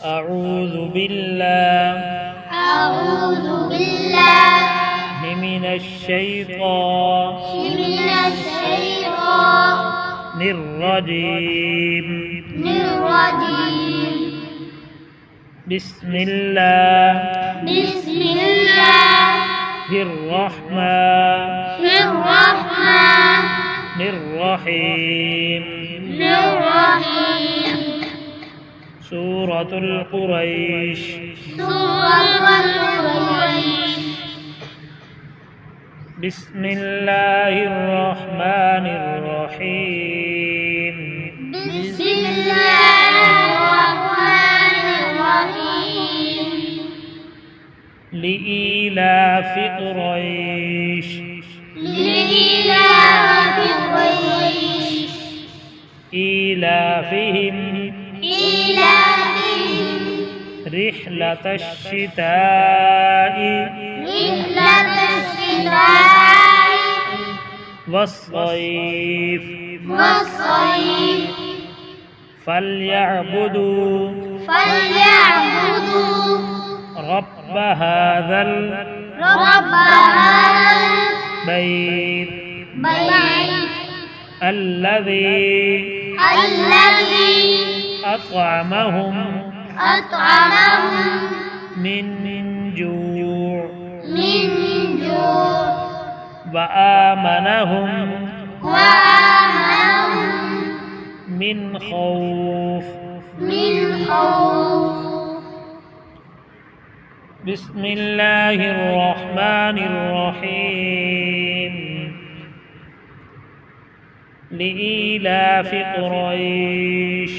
أعوذ بالله من الشيطان الرجيم. بسم الله الرحمن الرحيم. سورة القريش. بسم الله الرحمن الرحيم. لإيلاف قريش إيلافهم رحلة الشتاء والصيف فليعبدوا رب هذا البيت الذي أطعمهم من جوع وآمنهم من خوف. بسم الله الرحمن الرحيم. لإيلاف قريش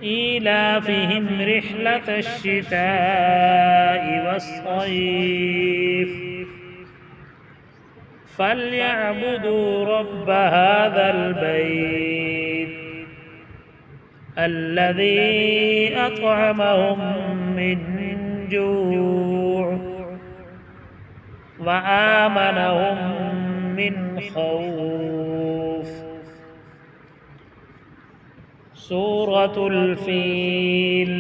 إيلافهم رحلة الشتاء والصيف فليعبدوا رب هذا البيت الذي أطعمهم من جوع وآمنهم من خوف. سورة الفيل.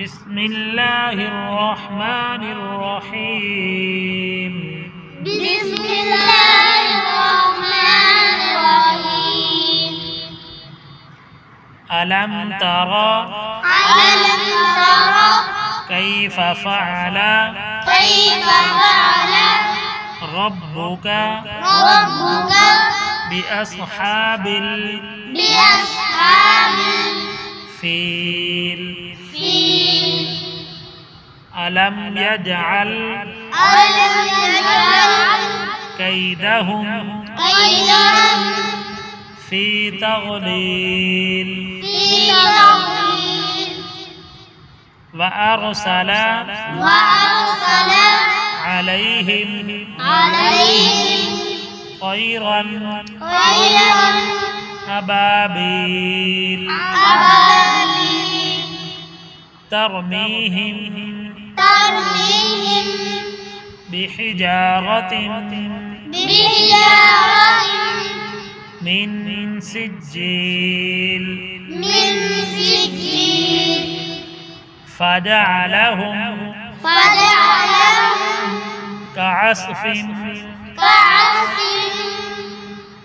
بسم الله الرحمن الرحيم. ألم تر كيف فعل ربك بأصحاب الفيل ألم يجعل كيدهم في تضليل وأرسل عليهم طيرا أبابيل ترميهم بحجارة من سجيل فجعلهم كعصف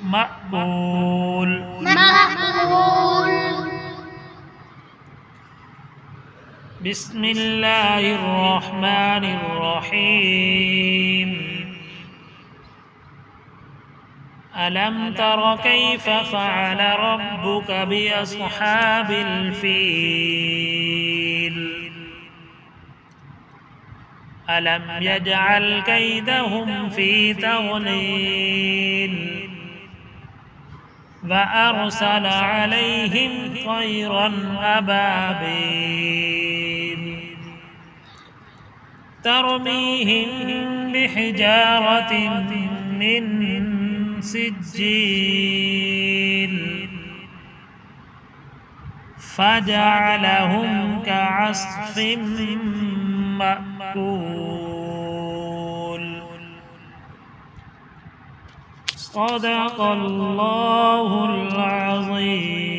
مأكول. بسم الله الرحمن الرحيم. ألم تر كيف فعل ربك بأصحاب الفيل ألم يجعل كيدهم في تضليل وأرسل عليهم طيرا أبابيل ترميهم بحجارة من سجيل فجعلهم كعصف مأكول. صدق الله العظيم.